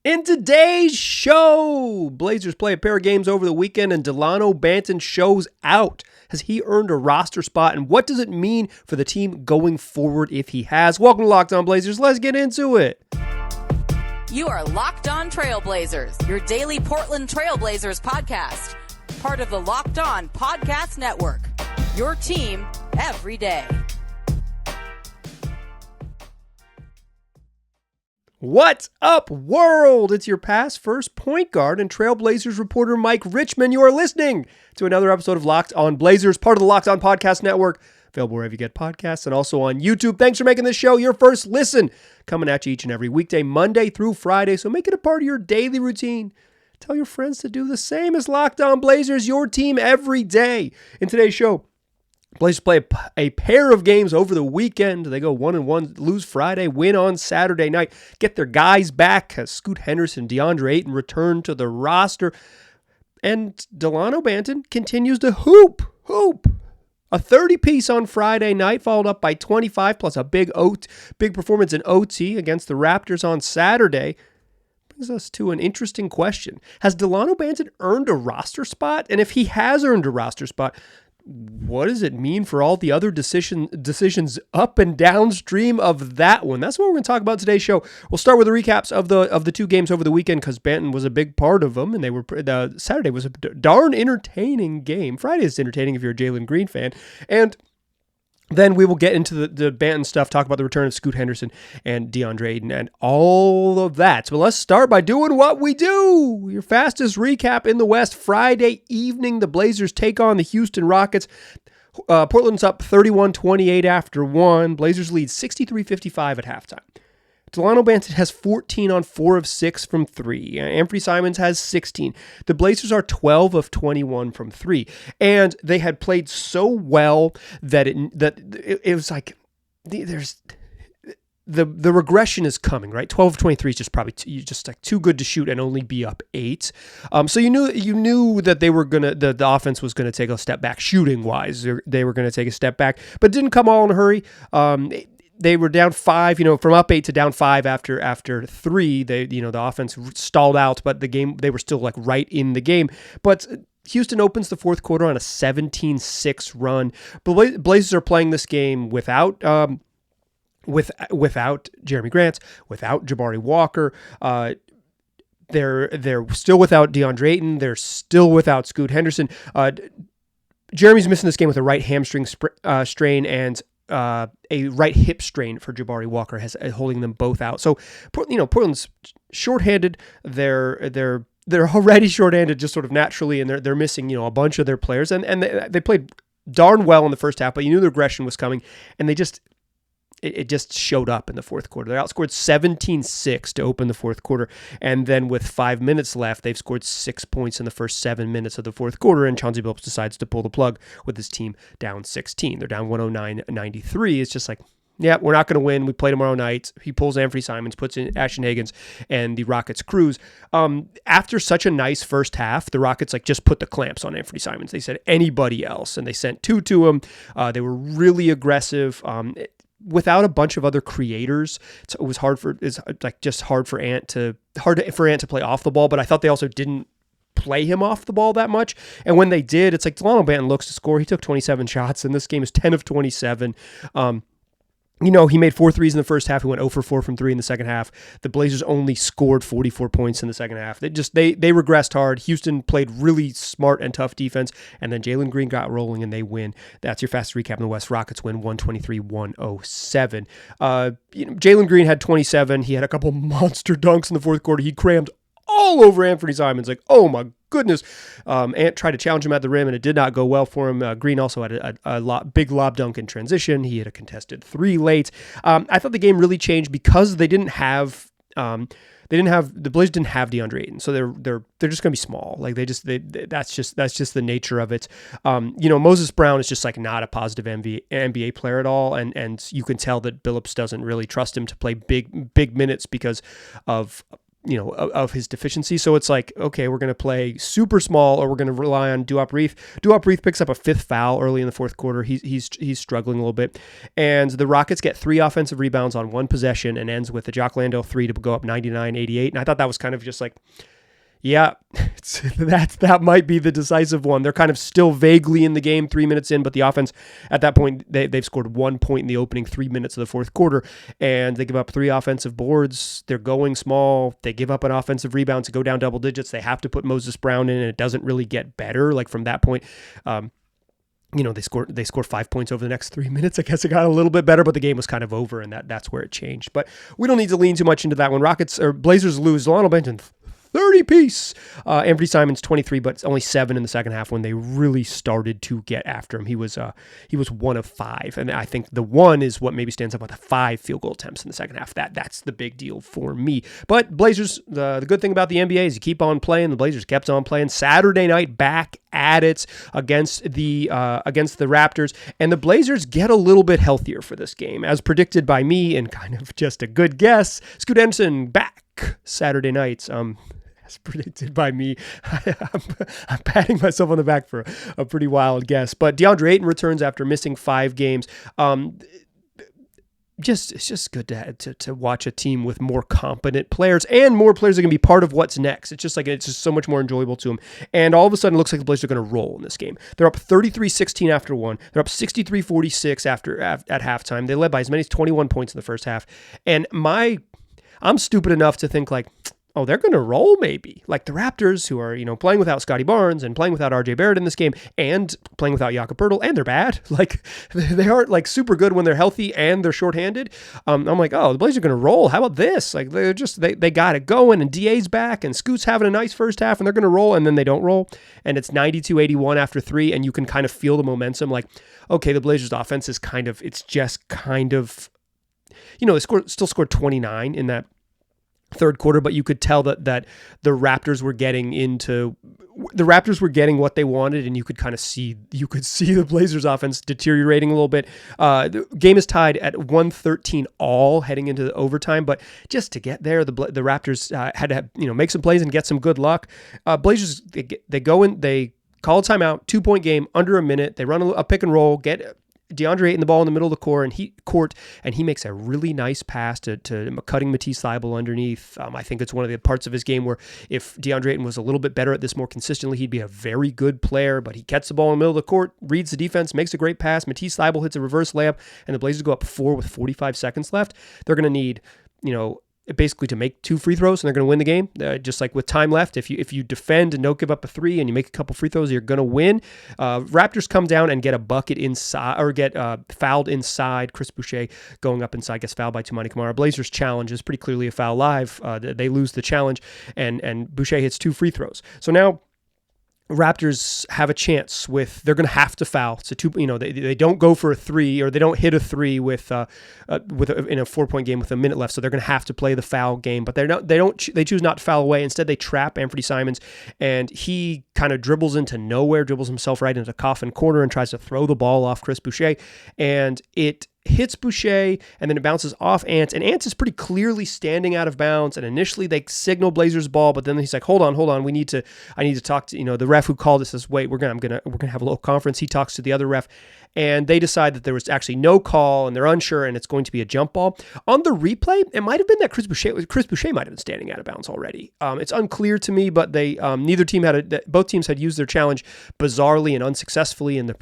In today's show, Blazers play a pair of games over the weekend and Dalano Banton shows out. Has he earned a roster spot, and what does it mean for the team going forward if he has? Welcome to Locked On Blazers. Let's get into it. You are Locked On Trailblazers, your daily Portland Trailblazers podcast. Part of the Locked On Podcast Network, your team every day. What's up, world? It's your past first point guard and Trailblazers reporter Mike Richmond. You are listening to another episode of Locked On Blazers, part of the Locked On Podcast Network, available wherever you get podcasts and also on YouTube. Thanks for making this show your first listen, coming at you each and every weekday, Monday through Friday. So make it a part of your daily routine. Tell your friends to do the same as Locked On Blazers, your team every day. In today's show, Blazers play a pair of games over the weekend. They go 1-1, lose Friday, win on Saturday night, get their guys back. Scoot Henderson, Deandre Ayton return to the roster. And Dalano Banton continues to hoop. A 30-piece on Friday night, followed up by 25 plus a big performance in OT against the Raptors on Saturday. Brings us to an interesting question. Has Dalano Banton earned a roster spot? And if he has earned a roster spot, what does it mean for all the other decisions up and downstream of that one? That's what we're going to talk about today's show. We'll start with the recaps of the two games over the weekend because Banton was a big part of them, and Saturday was a darn entertaining game. Friday is entertaining if you're a Jalen Green fan, and then we will get into the Banton stuff, talk about the return of Scoot Henderson and Deandre Ayton and all of that. So let's start by doing what we do. Your fastest recap in the West. Friday evening, the Blazers take on the Houston Rockets. Portland's up 31-28 after one. Blazers lead 63-55 at halftime. Dalano Banton has 14 on 4 of 6 from 3. Anthony Simons has 16. The Blazers are 12 of 21 from 3. And they had played so well that it was like there's the regression is coming, right? 12 of 23 is just probably just like too good to shoot and only be up 8. So you knew that they were the offense was gonna take a step back shooting wise. They were gonna take a step back, but didn't come all in a hurry. They were down 5, from up 8 to down 5 after 3. The offense stalled out, but the game, they were still like right in the game. But Houston opens the fourth quarter on a 17-6 run. Blazers are playing this game without Jeremy Grant, without Jabari Walker. They're still without Deandre Ayton. They're still without Scoot Henderson. Jeremy's missing this game with a right hamstring strain and a right hip strain for Jabari Walker, has holding them both out. So, Portland's shorthanded. They're already shorthanded just sort of naturally, and they're missing a bunch of their players. And they played darn well in the first half, but you knew the aggression was coming, and it just showed up in the fourth quarter. They outscored 17-6 to open the fourth quarter, and then with 5 minutes left, they've scored 6 points in the first 7 minutes of the fourth quarter, and Chauncey Billups decides to pull the plug with his team down 16. They're down 109-93. It's just like, yeah, we're not going to win. We play tomorrow night. He pulls Anthony Simons, puts in Ashton Higgins, and the Rockets cruise. After such a nice first half, the Rockets just put the clamps on Anthony Simons. They said anybody else, and they sent 2 to him. They were really aggressive. Without a bunch of other creators, it was hard for Ant to play off the ball. But I thought they also didn't play him off the ball that much. And when they did, it's like Dalano Banton looks to score. He took 27 shots, and this game is 10 of 27. He made 4 threes in the first half. He went 0 for 4 from 3 in the second half. The Blazers only scored 44 points in the second half. They regressed hard. Houston played really smart and tough defense, and then Jalen Green got rolling, and they win. That's your fast recap in the West. Rockets win 123-107. Jalen Green had 27. He had a couple monster dunks in the fourth quarter. He crammed all over Anthony Simons. Oh my goodness. Ant tried to challenge him at the rim, and it did not go well for him. Green also had a big lob dunk in transition. He had a contested 3 late. I thought the game really changed because the Blazers didn't have Deandre Ayton, so they're just going to be small. That's just the nature of it. Moses Brown is just not a positive NBA player at all, and you can tell that Billups doesn't really trust him to play big minutes because of of his deficiency. So it's like, okay, we're going to play super small, or we're going to rely on Duop Reef. Duop Reef picks up a 5th foul early in the 4th quarter. He's struggling a little bit. And the Rockets get 3 offensive rebounds on 1 possession and ends with a Jock Landale 3 to go up 99-88. And I thought that was kind of just like, yeah, that might be the decisive one. They're kind of still vaguely in the game 3 minutes in, but the offense at that point, they've scored 1 point in the opening 3 minutes of the 4th quarter, and they give up 3 offensive boards. They're going small. They give up an offensive rebound to go down double digits. They have to put Moses Brown in, and it doesn't really get better. Like from that point, they scored 5 points over the next 3 minutes. I guess it got a little bit better, but the game was kind of over, and that's where it changed. But we don't need to lean too much into that one. Blazers lose. Dalano Banton 30-piece. Anthony Simons 23, but it's only 7 in the second half when they really started to get after him. He was 1 of 5, and I think the 1 is what maybe stands up with the 5 field goal attempts in the second half. That's the big deal for me. But Blazers, the good thing about the NBA is you keep on playing. The Blazers kept on playing. Saturday night back at it against the Raptors, and the Blazers get a little bit healthier for this game, as predicted by me, and kind of just a good guess. Scoot Henderson back Saturday night. As predicted by me. I'm patting myself on the back for a pretty wild guess. But Deandre Ayton returns after missing 5 games. It's just good to watch a team with more competent players, and more players that can be part of what's next. It's just so much more enjoyable to them. And all of a sudden, it looks like the Blazers are going to roll in this game. They're up 33-16 after 1. They're up 63-46 at halftime. They led by as many as 21 points in the first half. And I'm stupid enough to think like, oh, they're going to roll maybe. Like the Raptors, who are, playing without Scotty Barnes and playing without RJ Barrett in this game and playing without Jakob Poeltl, and they're bad. Like they aren't like super good when they're healthy and they're shorthanded. I'm like, oh, the Blazers are going to roll. How about this? Like they got it going, and DA's back, and Scoot's having a nice first half, and they're going to roll, and then they don't roll. And it's 92-81 after 3, and you can kind of feel the momentum. Like, okay, the Blazers offense is they still scored 29 in that 3rd quarter, but you could tell that the Raptors were getting what they wanted, and you could see the Blazers offense deteriorating a little bit. The game is tied at 113 all heading into the overtime, but just to get there, the Raptors had to make some plays and get some good luck. Blazers they go in, they call a timeout, 2-point game under a minute. They run a pick and roll, get Deandre Ayton the ball in the middle of the court, and he makes a really nice pass to cutting Matisse Thybulle underneath. I think it's one of the parts of his game where if Deandre Ayton was a little bit better at this more consistently, he'd be a very good player, but he gets the ball in the middle of the court, reads the defense, makes a great pass. Matisse Thybulle hits a reverse layup, and the Blazers go up 4 with 45 seconds left. They're going to need, basically to make 2 free throws, and they're going to win the game. Just like with time left, if you defend and don't give up a 3 and you make a couple free throws, you're going to win. Raptors come down and get a bucket inside, or get fouled inside. Chris Boucher going up inside gets fouled by Toumani Camara. Blazers challenge is pretty clearly a foul live. They lose the challenge, and Boucher hits 2 free throws. So now Raptors have a chance they're going to have to foul. So they don't go for a 3, or they don't hit a 3 in a 4-point game with a minute left. So they're going to have to play the foul game, but they choose not to foul away. Instead, they trap Anthony Simons, and he kind of dribbles into nowhere, dribbles himself right into coffin corner, and tries to throw the ball off Chris Boucher, and it hits Boucher, and then it bounces off Ants, and Ants is pretty clearly standing out of bounds, and initially they signal Blazers ball, but then he's like, hold on, I need to talk to, the ref who called this says, wait, we're gonna have a little conference. He talks to the other ref, and they decide that there was actually no call, and they're unsure, and it's going to be a jump ball. On the replay, it might have been that Chris Boucher might have been standing out of bounds already. It's unclear to me, but they both teams had used their challenge bizarrely and unsuccessfully in the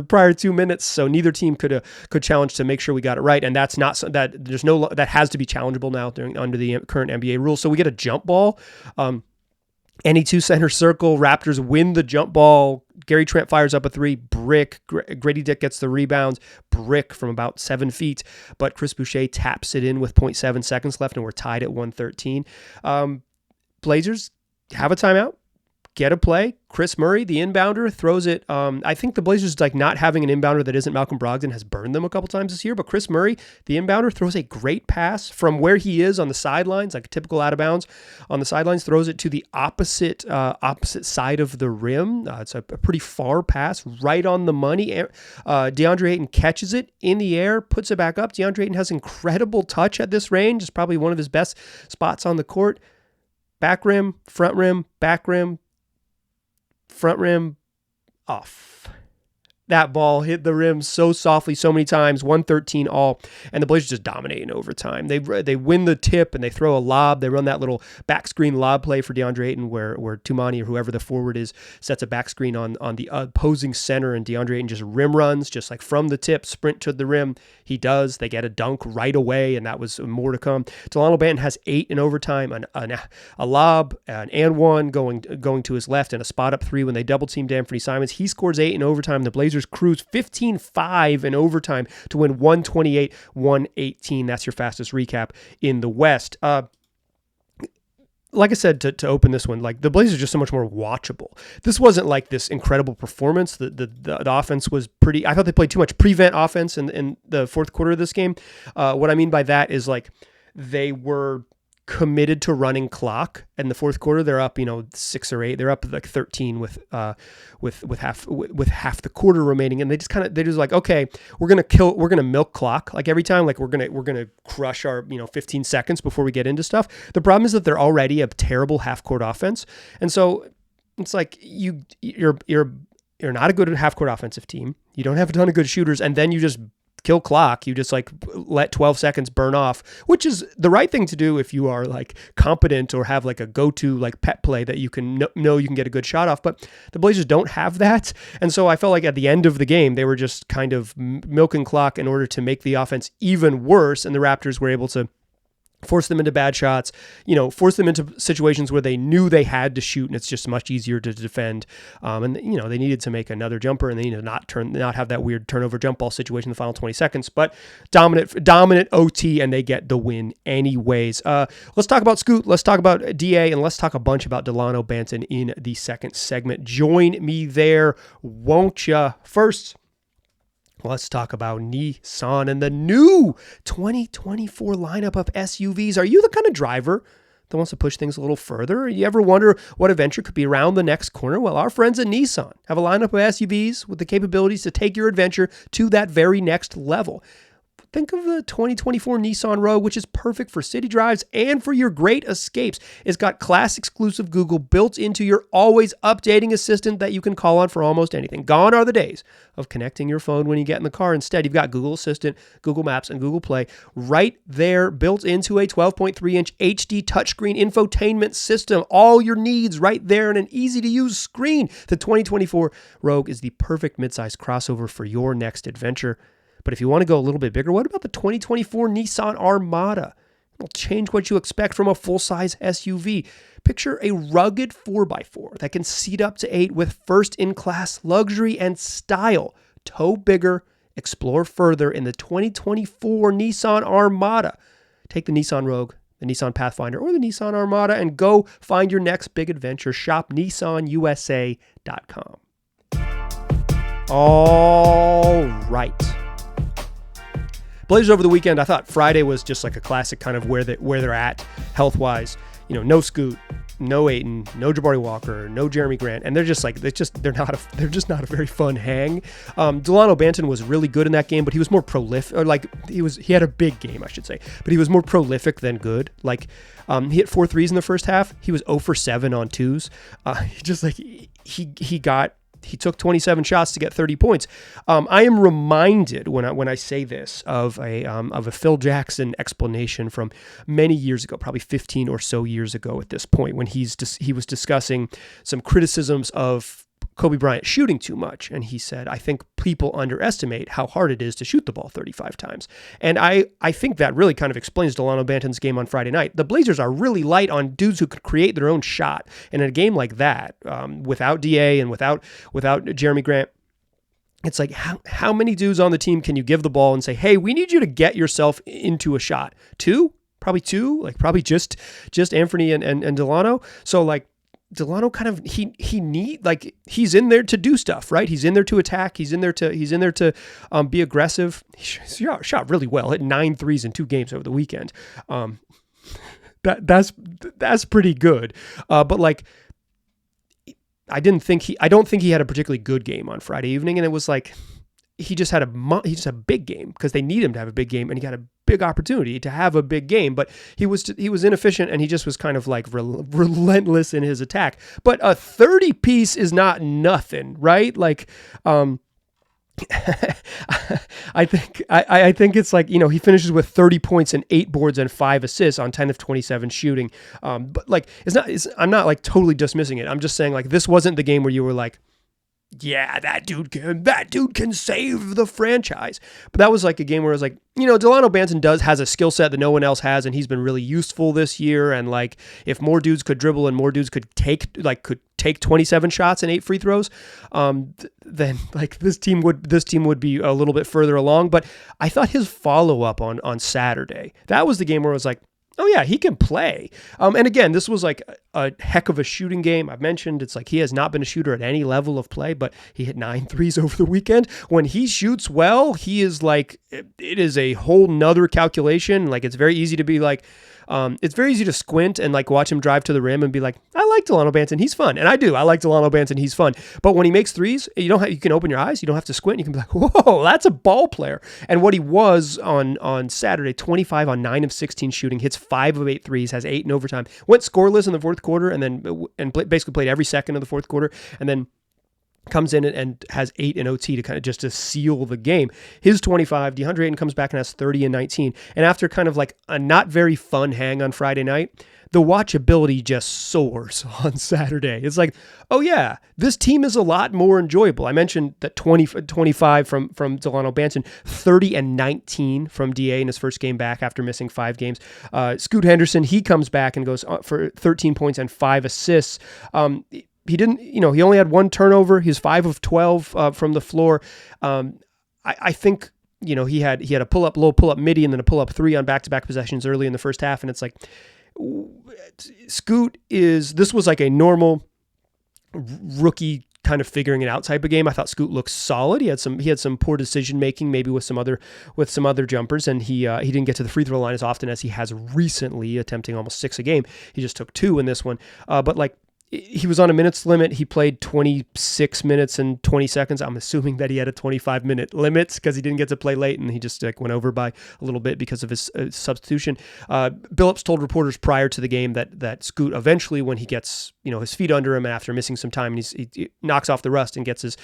prior 2 minutes. So neither team could challenge to make sure we got it right, and that has to be challengeable now under the current NBA rules. So we get a jump ball. Any 2 center circle, Raptors win the jump ball. Gary Trent fires up a 3, brick. Grady Dick gets the rebounds, brick from about 7 feet, but Chris Boucher taps it in with 0.7 seconds left, and we're tied at 113. Blazers have a timeout. get a play. Chris Murray, the inbounder, throws it. I think the Blazers, like not having an inbounder that isn't Malcolm Brogdon, has burned them a couple times this year. But Chris Murray, the inbounder, throws a great pass from where he is on the sidelines, like a typical out of bounds on the sidelines, throws it to the opposite side of the rim. It's a pretty far pass, right on the money. Deandre Ayton catches it in the air, puts it back up. Deandre Ayton has incredible touch at this range. It's probably one of his best spots on the court. Back rim, front rim, back rim, front rim, off. That ball hit the rim so softly so many times, 113 all, and the Blazers just dominate in overtime. They win the tip, and they throw a lob. They run that little back screen lob play for Deandre Ayton where Tumani or whoever the forward is sets a back screen on the opposing center, and Deandre Ayton just rim runs, just like from the tip, sprint to the rim. He does. They get a dunk right away, and that was more to come. Dalano Banton has 8 in overtime, a lob, an and one going to his left, and a spot up 3 when they double teamed Anthony Simons. He scores 8 in overtime. The Blazers cruise 15-5 in overtime to win 128-118. That's your fastest recap in the West. Like I said, to open this one, like the Blazers are just so much more watchable. This wasn't like this incredible performance. The offense was pretty. I thought they played too much prevent offense in the fourth quarter of this game. What I mean by that is like they were committed to running clock. In the fourth quarter, they're up, 6 or 8. They're up like 13 with half the quarter remaining, and they're just like, okay, we're gonna milk clock like every time, like we're gonna crush our 15 seconds before we get into stuff. The problem is that they're already a terrible half court offense, and so it's like you're not a good half court offensive team. You don't have a ton of good shooters, and then you just kill clock. You just like let 12 seconds burn off, which is the right thing to do if you are like competent or have like a go-to like pet play that you can know you can get a good shot off. But the Blazers don't have that. And so I felt like at the end of the game, they were just kind of milking clock in order to make the offense even worse. And the Raptors were able to force them into bad shots, force them into situations where they knew they had to shoot, and it's just much easier to defend. And they needed to make another jumper, and they needed to not have that weird turnover jump ball situation in the final 20 seconds. But dominant OT, and they get the win anyways. Let's talk about Scoot. Let's talk about DA, and let's talk a bunch about Dalano Banton in the second segment. Join me there, won't ya? First, let's talk about Nissan and the new 2024 lineup of SUVs. Are you the kind of driver that wants to push things a little further? You ever wonder what adventure could be around the next corner? Well, our friends at Nissan have a lineup of SUVs with the capabilities to take your adventure to that very next level. Think of the 2024 Nissan Rogue, which is perfect for city drives and for your great escapes. It's got class-exclusive Google built into your always updating assistant that you can call on for almost anything. Gone are the days of connecting your phone when you get in the car. Instead, you've got Google Assistant, Google Maps, and Google Play right there, built into a 12.3-inch HD touchscreen infotainment system. All your needs right there in an easy-to-use screen. The 2024 Rogue is the perfect midsize crossover for your next adventure. But if you want to go a little bit bigger, what about the 2024 Nissan Armada? It'll change what you expect from a full-size SUV. Picture a rugged 4x4 that can seat up to 8 with first-in-class luxury and style. Tow bigger, explore further in the 2024 Nissan Armada. Take the Nissan Rogue, the Nissan Pathfinder, or the Nissan Armada and go find your next big adventure. Shop nissanusa.com. All right. Blazers over the weekend, I thought Friday was just like a classic kind of where they're at health-wise. No Scoot, no Ayton, no Jabari Walker, no Jeremy Grant, and they're just not a very fun hang. Dalano Banton was really good in that game, but he was more prolific, or he had a big game, I should say, but he was more prolific than good. He hit 4 threes in the first half. He was 0 for 7 on twos. He took 27 shots to get 30 points. I am reminded when I say this of a Phil Jackson explanation from many years ago, probably 15 or so years ago at this point, when he was discussing some criticisms of Kobe Bryant shooting too much. And he said, I think people underestimate how hard it is to shoot the ball 35 times. And I think that really kind of explains Dalano Banton's game on Friday night. The Blazers are really light on dudes who could create their own shot. And in a game like that, without DA and without Jeremy Grant, it's like, how many dudes on the team can you give the ball and say, hey, we need you to get yourself into a shot? 2? Probably 2, probably just Anthony and Dalano. So Delano kind of he's in there to do stuff, right? He's in there to attack. He's in there to be aggressive. He shot really well. Hit 9 threes in 2 games over the weekend. That's pretty good. But like, I don't think he had a particularly good game on Friday evening, and it was like he just had a big game because they need him to have a big game, and he got a big opportunity to have a big game, but he was inefficient, and he just was kind of like relentless in his attack. But a 30 piece is not nothing, right? Like, I think it's like, he finishes with 30 points and 8 boards and 5 assists on 10 of 27 shooting. But like, I'm not like totally dismissing it. I'm just saying like, this wasn't the game where you were like, yeah, that dude can save the franchise. But that was like a game where it was like, Dalano Banton has a skill set that no one else has, and he's been really useful this year. And like, if more dudes could dribble and more dudes could take 27 shots and 8 free throws, then like this team would be a little bit further along. But I thought his follow up on Saturday, that was the game where I was like, oh yeah, he can play. And again, this was like a heck of a shooting game. I've mentioned it's like he has not been a shooter at any level of play, but he hit 9 threes over the weekend. When he shoots well, he is like, it is a whole nother calculation. Like, it's very easy to be like, it's very easy to squint and like watch him drive to the rim and be like, I like Dalano Banton, he's fun. And I do. I like Dalano Banton, he's fun. But when he makes threes, you can open your eyes, you don't have to squint. You can be like, whoa, that's a ball player. And what he was on Saturday, 25 on 9 of 16 shooting, hits 5 of 8 threes, has 8 in overtime, went scoreless in the fourth quarter, and basically played every second of the fourth quarter, and then comes in and has 8 in OT to kind of just to seal the game. His 25, Deandre Ayton comes back and has 30 and 19. And after kind of like a not very fun hang on Friday night, the watchability just soars on Saturday. It's like, oh yeah, this team is a lot more enjoyable. I mentioned that 25 from Dalano Banton, 30 and 19 from DA in his first game back after missing 5 games. Scoot Henderson, he comes back and goes for 13 points and 5 assists. He didn't, he only had 1 turnover. He's 5 of 12 from the floor. I think, he had a low pull-up midi and then a pull-up 3 on back-to-back possessions early in the first half. And it's like, this was like a normal rookie kind of figuring it out type of game. I thought Scoot looked solid. He had some poor decision making, maybe with some other jumpers, and he didn't get to the free throw line as often as he has recently, attempting almost 6 a game. He just took 2 in this one. But like, he was on a minutes limit. He played 26 minutes and 20 seconds. I'm assuming that he had a 25-minute limit because he didn't get to play late, and he just went over by a little bit because of his substitution. Billups told reporters prior to the game that Scoot eventually, when he gets his feet under him after missing some time, and he knocks off the rust and gets his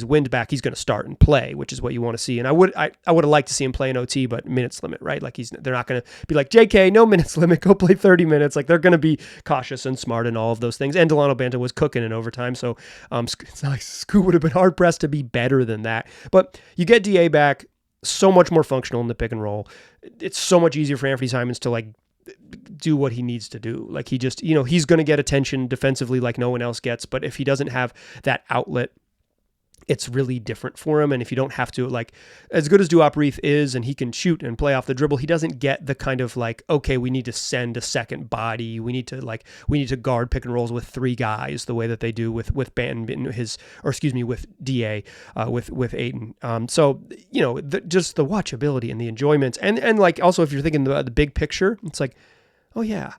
wind back, he's going to start and play, which is what you want to see. And I would have liked to see him play in OT, but minutes limit, right? Like they're not going to be like, JK, no minutes limit, go play 30 minutes. Like, they're going to be cautious and smart and all of those things. And Dalano Banton was cooking in overtime, so it's not like Scoot would have been hard pressed to be better than that. But you get DA back, so much more functional in the pick and roll. It's so much easier for Anthony Simons to like do what he needs to do. Like, he just, he's going to get attention defensively like no one else gets, but if he doesn't have that outlet, it's really different for him. And if you don't have to, like, as good as Duop Reith is, and he can shoot and play off the dribble, he doesn't get the kind of like, okay, we need to send a second body. We need to guard pick and rolls with 3 guys the way that they do with Banton, with DA, with Ayton. So, just the watchability and the enjoyment, and like, also if you're thinking the big picture, it's like, oh yeah,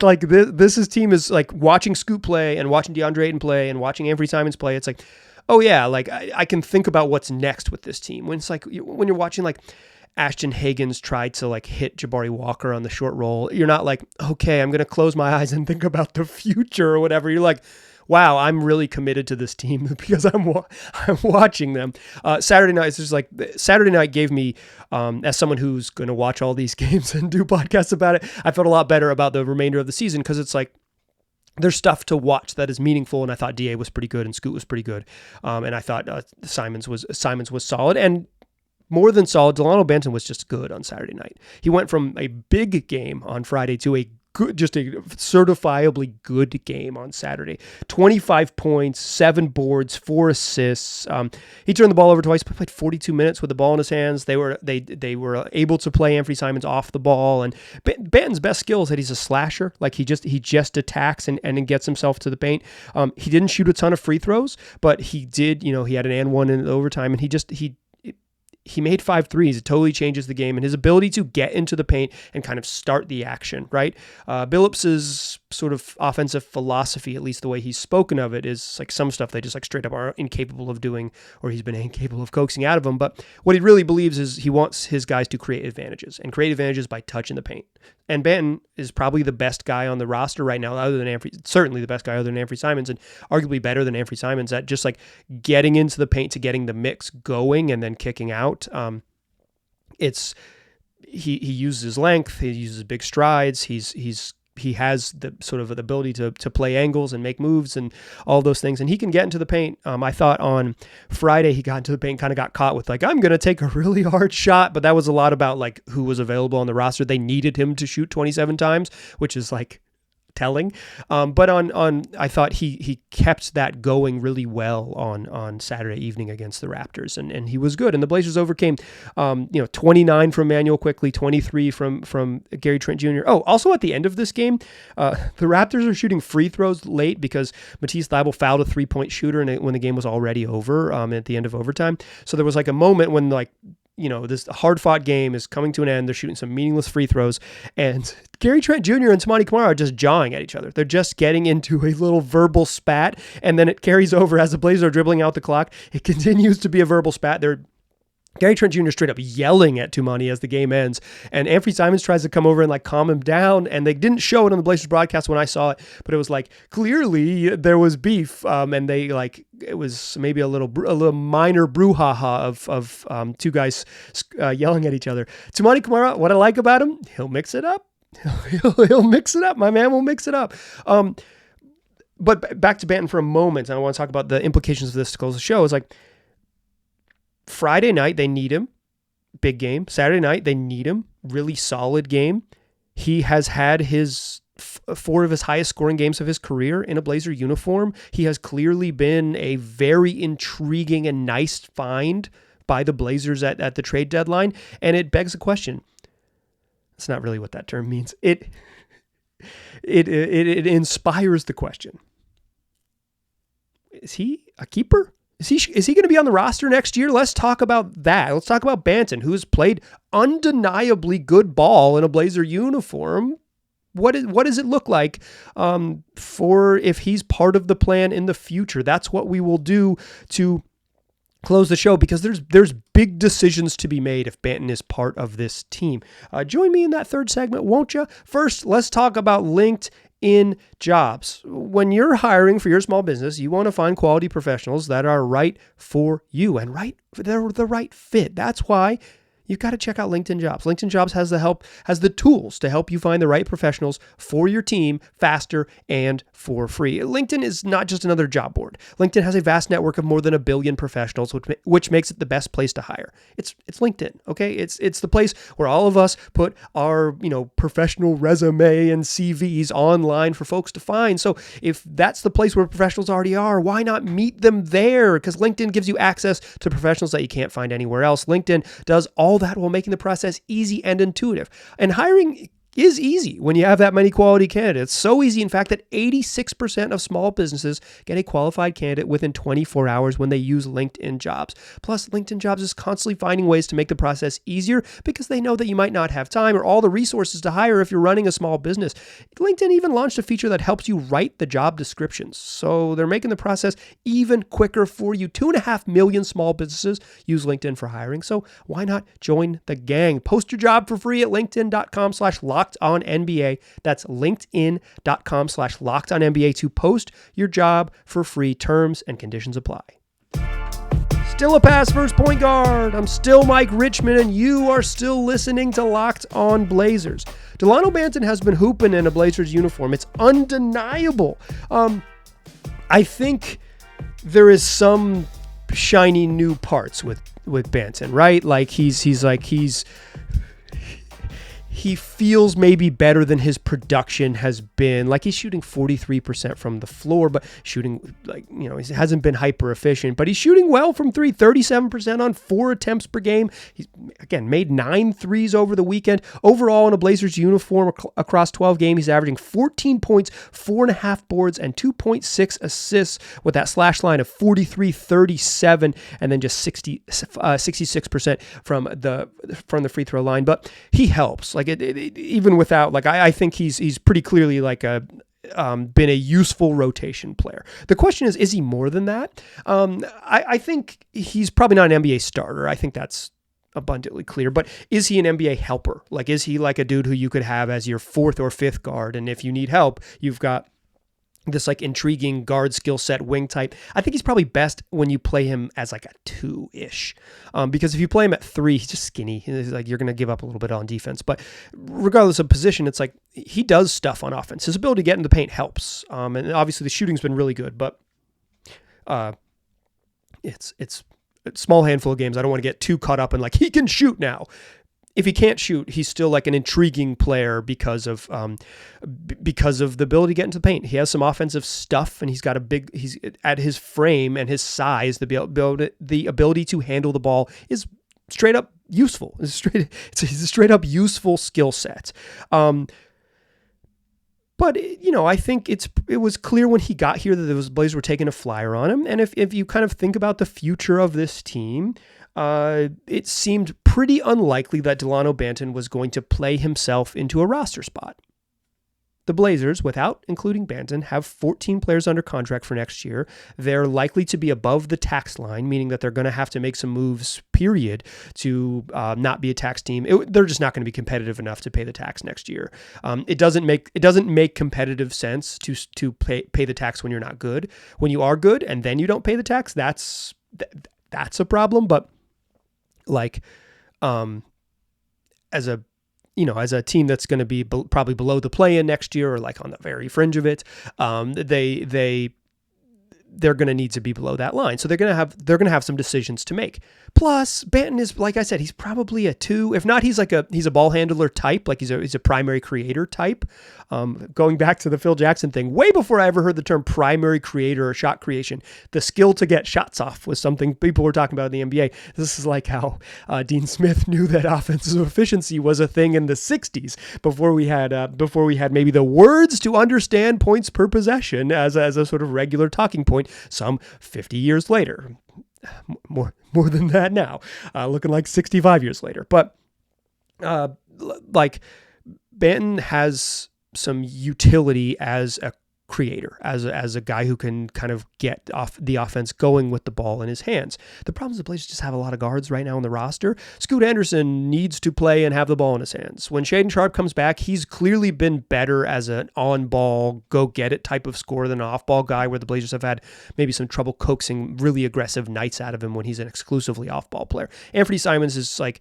like this team is like watching Scoot play and watching Deandre Ayton play and watching Anthony Simons play. It's like, oh yeah, like I can think about what's next with this team. When it's like, when you're watching like Ashton Hagans try to like hit Jabari Walker on the short roll, you're not like, okay, I'm going to close my eyes and think about the future or whatever. You're like, wow, I'm really committed to this team because I'm watching them. Saturday night, it's just like, Saturday night gave me, as someone who's going to watch all these games and do podcasts about it, I felt a lot better about the remainder of the season, because it's like, there's stuff to watch that is meaningful, and I thought DA was pretty good and Scoot was pretty good, and I thought Simons was solid, and more than solid, Dalano Banton was just good on Saturday night. He went from a big game on Friday to a good, just a certifiably good game on Saturday. 25 points, 7 boards, 4 assists. He turned the ball over twice, but played 42 minutes with the ball in his hands. They were able to play Anthony Simons off the ball, and Banton's best skill is that he's a slasher. Like he just attacks and gets himself to the paint. He didn't shoot a ton of free throws, but he did. He had an and one in overtime, and he made 5 threes. It totally changes the game, and his ability to get into the paint and kind of start the action, right? Billups's sort of offensive philosophy, at least the way he's spoken of it, is like some stuff they just like straight up are incapable of doing, or he's been incapable of coaxing out of them. But what he really believes is he wants his guys to create advantages, and create advantages by touching the paint. And Banton is probably the best guy on the roster right now, other than certainly the best guy other than Anthony Simons, and arguably better than Anthony Simons at just like getting into the paint to getting the mix going and then kicking out. He uses his length, he uses big strides, he has the sort of the ability to play angles and make moves and all those things, and he can get into the paint. I thought on Friday he got into the paint, kind of got caught with like, I'm going to take a really hard shot, but that was a lot about like who was available on the roster. They needed him to shoot 27 times, which is like telling. But I thought he kept that going really well on Saturday evening against the Raptors, and he was good. And the Blazers overcame 29 from Manuel Quickley, 23 from Gary Trent Jr. Oh, also at the end of this game, the Raptors are shooting free throws late because Matisse Thybulle fouled a 3-point shooter when the game was already over at the end of overtime. So there was like a moment when like, this hard-fought game is coming to an end. They're shooting some meaningless free throws, and Gary Trent Jr. and Toumani Camara are just jawing at each other. They're just getting into a little verbal spat, and then it carries over as the Blazers are dribbling out the clock. It continues to be a verbal spat. Gary Trent Jr. straight up yelling at Toumani as the game ends, and Anthony Simons tries to come over and like calm him down, and they didn't show it on the Blazers broadcast when I saw it, but it was like clearly there was beef, and they like it was maybe a little minor brouhaha of two guys yelling at each other. Toumani Camara, what I like about him, he'll mix it up. He'll mix it up. My man will mix it up. But back to Banton for a moment, and I want to talk about the implications of this to close the show. Is like, Friday night, they need him. Big game. Saturday night, they need him. Really solid game. He has had his 4 of his highest scoring games of his career in a Blazer uniform. He has clearly been a very intriguing and nice find by the Blazers at the trade deadline. And it begs a question. That's not really what that term means. It inspires the question. Is he a keeper? Is he going to be on the roster next year? Let's talk about that. Let's talk about Banton, who has played undeniably good ball in a Blazer uniform. What does it look like for if he's part of the plan in the future? That's what we will do to close the show, because there's big decisions to be made if Banton is part of this team. Join me in that third segment, won't you? First, let's talk about LinkedIn Jobs. When you're hiring for your small business, you want to find quality professionals that are right for you and they're the right fit. That's why you've got to check out LinkedIn Jobs. LinkedIn Jobs has the tools to help you find the right professionals for your team faster and for free. LinkedIn is not just another job board. LinkedIn has a vast network of more than 1 billion professionals, which makes it the best place to hire. It's LinkedIn, okay? It's the place where all of us put our, professional resume and CVs online for folks to find. So if that's the place where professionals already are, why not meet them there? Because LinkedIn gives you access to professionals that you can't find anywhere else. LinkedIn does all that while making the process easy and intuitive. And hiring is easy when you have that many quality candidates. So easy, in fact, that 86% of small businesses get a qualified candidate within 24 hours when they use LinkedIn Jobs. Plus, LinkedIn Jobs is constantly finding ways to make the process easier because they know that you might not have time or all the resources to hire if you're running a small business. LinkedIn even launched a feature that helps you write the job descriptions. So they're making the process even quicker for you. 2.5 million small businesses use LinkedIn for hiring. So why not join the gang? Post your job for free at linkedin.com/LockedOnNBA. That's linkedin.com/LockedOnNBA to post your job for free. Terms and conditions apply. Still a pass first point guard. I'm still Mike Richmond, and you are still listening to Locked On Blazers. Dalano Banton has been hooping in a Blazers uniform. It's undeniable. I think there is some shiny new parts with Banton, right? Like he's he feels maybe better than his production has been. Like he's shooting 43% from the floor, but shooting he hasn't been hyper efficient, but he's shooting well from three, 37% on 4 attempts per game. He's again made 9 threes over the weekend. Overall in a Blazers uniform across 12 games, he's averaging 14 points, 4.5 boards, and 2.6 assists with that slash line of 43, 37, and then just 66% from the free throw line. But he helps. Like even without, like I think he's pretty clearly like been a useful rotation player. The question is he more than that? I think he's probably not an NBA starter. I think that's abundantly clear, but is he an NBA helper? Like, is he like a dude who you could have as your 4th or 5th guard? And if you need help, you've got this like intriguing guard skill set wing type. I think he's probably best when you play him as like a 2-ish, because if you play him at 3, he's just skinny. He's like, you're going to give up a little bit on defense, but regardless of position, it's like he does stuff on offense. His ability to get in the paint helps. And obviously the shooting's been really good, but it's a small handful of games. I don't want to get too caught up in like, he can shoot now. If he can't shoot, he's still like an intriguing player because of the ability to get into the paint. He has some offensive stuff, and he's at his frame and his size, the ability to handle the ball is straight up useful. It's a straight up useful skill set. But I think it was clear when he got here that the Blazers were taking a flyer on him. And if you kind of think about the future of this team, it seemed pretty unlikely that Dalano Banton was going to play himself into a roster spot. The Blazers, without including Banton, have 14 players under contract for next year. They're likely to be above the tax line, meaning that they're going to have to make some moves, period, to not be a tax team. They're just not going to be competitive enough to pay the tax next year. It doesn't make competitive sense to pay the tax when you're not good. When you are good and then you don't pay the tax, that's a problem. But like, as a team that's going to be probably below the play-in next year, or like on the very fringe of it, they're going to need to be below that line. So they're going to have some decisions to make. Plus, Banton is, like I said, he's probably a 2. If not, he's a ball handler type, like he's a primary creator type. Going back to the Phil Jackson thing, way before I ever heard the term primary creator or shot creation, the skill to get shots off was something people were talking about in the NBA. This is like how Dean Smith knew that offensive efficiency was a thing in the 60s before we had maybe the words to understand points per possession as a sort of regular talking point some 50 years later. More than that now, looking like 65 years later. But like Banton has some utility as a creator, as a guy who can kind of get off the offense going with the ball in his hands. The problem is the Blazers just have a lot of guards right now on the roster. Scoot Henderson needs to play and have the ball in his hands. When Shaedon Sharpe comes back, he's clearly been better as an on-ball, go-get-it type of scorer than an off-ball guy, where the Blazers have had maybe some trouble coaxing really aggressive nights out of him when he's an exclusively off-ball player. Anthony Simons is like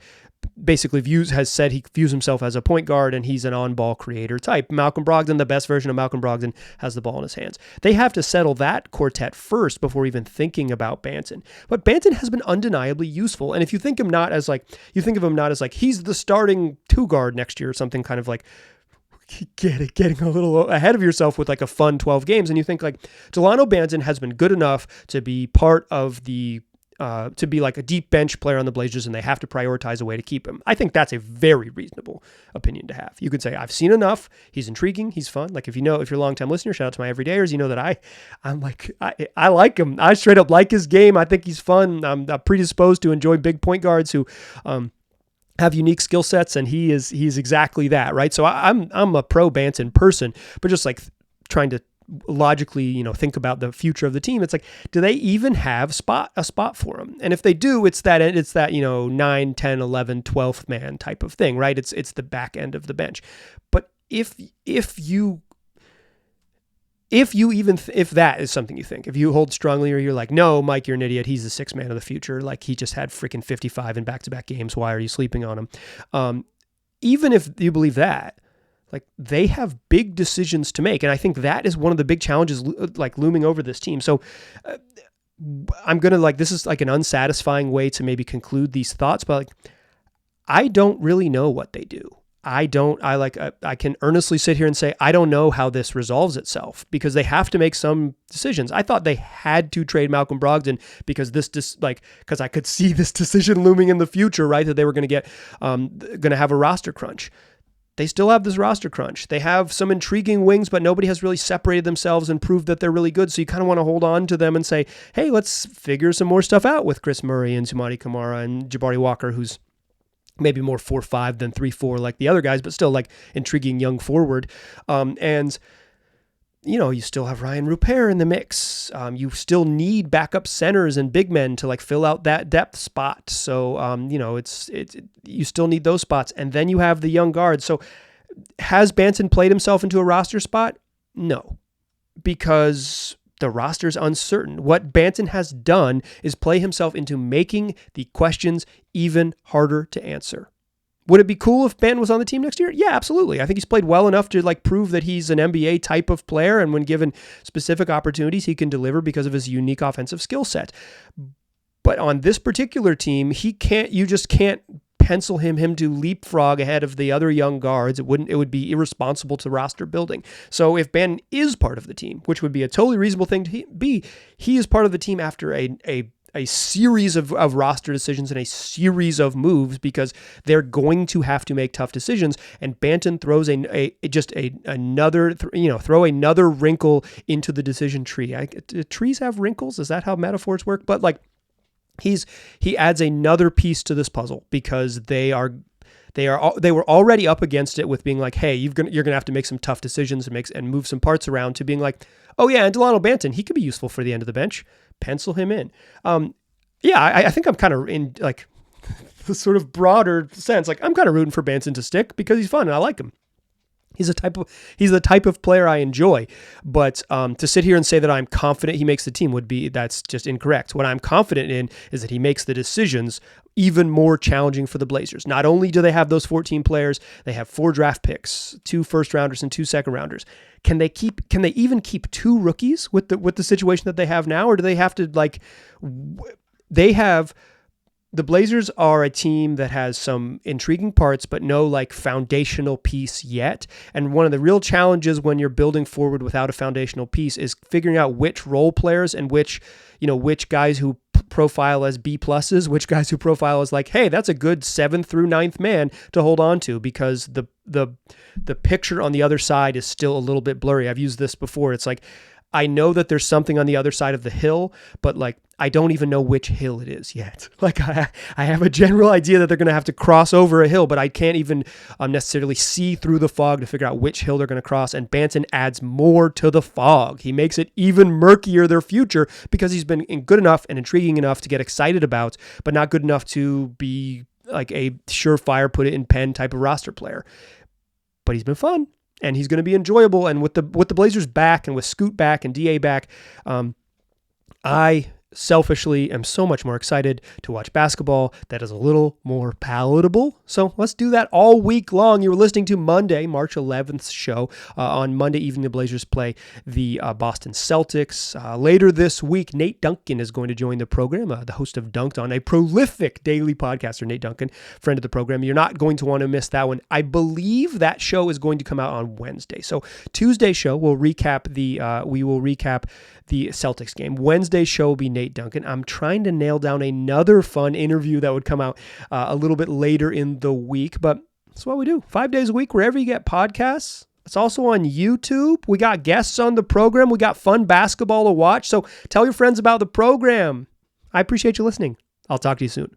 basically has said he views himself as a point guard, and he's an on-ball creator type. Malcolm Brogdon, the best version of Malcolm Brogdon, has the ball in his hands. They have to settle that quartet first before even thinking about Banton. But Banton has been undeniably useful, and if you think of him not as like he's the starting 2 guard next year or something, kind of like getting a little ahead of yourself with like a fun 12 games, and you think like Dalano Banton has been good enough to be part of the to be like a deep bench player on the Blazers, and they have to prioritize a way to keep him. I think that's a very reasonable opinion to have. You could say, I've seen enough. He's intriguing. He's fun. Like if you're a longtime listener, shout out to my everydayers, you know that I like him. I straight up like his game. I think he's fun. I'm predisposed to enjoy big point guards who, have unique skill sets, and he's exactly that, right? So I'm a pro Banton person, but just like trying to logically, think about the future of the team. It's like, do they even have a spot for him? And if they do, it's that 9, 10, 11, 12th man type of thing, right? It's the back end of the bench. But if that is something you think, if you hold strongly, or you're like, no, Mike, you're an idiot. He's the 6th man of the future. Like he just had freaking 55 in back-to-back games. Why are you sleeping on him? Even if you believe that, like they have big decisions to make. And I think that is one of the big challenges like looming over this team. So I'm going to this is like an unsatisfying way to maybe conclude these thoughts, but like, I don't really know what they do. I can earnestly sit here and say, I don't know how this resolves itself, because they have to make some decisions. I thought they had to trade Malcolm Brogdon because because I could see this decision looming in the future, right? That they were going to have a roster crunch. They still have this roster crunch. They have some intriguing wings, but nobody has really separated themselves and proved that they're really good. So you kind of want to hold on to them and say, hey, let's figure some more stuff out with Chris Murray and Sumati Kamara and Jabari Walker, who's maybe more 4-5 than 3-4 like the other guys, but still like intriguing young forward. And you still have Ryan Rupert in the mix. You still need backup centers and big men to like fill out that depth spot. So, you still need those spots. And then you have the young guards. So has Banton played himself into a roster spot? No, because the roster's uncertain. What Banton has done is play himself into making the questions even harder to answer. Would it be cool if Banton was on the team next year? Yeah, absolutely. I think he's played well enough to like prove that he's an NBA type of player, and when given specific opportunities, he can deliver because of his unique offensive skill set. But on this particular team, you just can't pencil him to leapfrog ahead of the other young guards. It would be irresponsible to roster building. So if Banton is part of the team, which would be a totally reasonable thing to be, he is part of the team after a series of roster decisions and a series of moves, because they're going to have to make tough decisions. And Banton throws throw another wrinkle into the decision tree. Trees have wrinkles. Is that how metaphors work? But like he adds another piece to this puzzle, because they were already up against it with being like, hey, you're gonna have to make some tough decisions and move some parts around, to being like, oh yeah, and Dalano Banton, he could be useful for the end of the bench. Pencil him in. I think I'm kind of in like the sort of broader sense. Like I'm kind of rooting for Banton to stick because he's fun and I like him. He's the type of player I enjoy. But to sit here and say that I'm confident he makes the team that's just incorrect. What I'm confident in is that he makes the decisions even more challenging for the Blazers. Not only do they have those 14 players, they have 4 draft picks, 2 first rounders and 2 second rounders. Can they even keep 2 rookies with the situation that they have now, or do they have to the Blazers are a team that has some intriguing parts, but no like foundational piece yet. And one of the real challenges when you're building forward without a foundational piece is figuring out which role players and which guys who profile as B pluses, which guys who profile as like, hey, that's a good 7th through 9th man to hold on to, because the picture on the other side is still a little bit blurry. I've used this before. It's like, I know that there's something on the other side of the hill, but like, I don't even know which hill it is yet. Like I have a general idea that they're going to have to cross over a hill, but I can't even necessarily see through the fog to figure out which hill they're going to cross. And Banton adds more to the fog. He makes it even murkier, their future, because he's been good enough and intriguing enough to get excited about, but not good enough to be like a surefire, put it in pen type of roster player. But he's been fun. And he's going to be enjoyable. And with the Blazers back and with Scoot back and DA back, I selfishly am so much more excited to watch basketball that is a little more palatable. So let's do that all week long. You were listening to Monday, March 11th show. On Monday evening, the Blazers play the Boston Celtics. Later this week, Nate Duncan is going to join the program, the host of Dunked On, a prolific daily podcaster, Nate Duncan, friend of the program. You're not going to want to miss that one. I believe that show is going to come out on Wednesday. So Tuesday show, we will recap the Celtics game. Wednesday show will be Nate Duncan. I'm trying to nail down another fun interview that would come out a little bit later in the week, but that's what we do. 5 days a week, wherever you get podcasts. It's also on YouTube. We got guests on the program. We got fun basketball to watch. So tell your friends about the program. I appreciate you listening. I'll talk to you soon.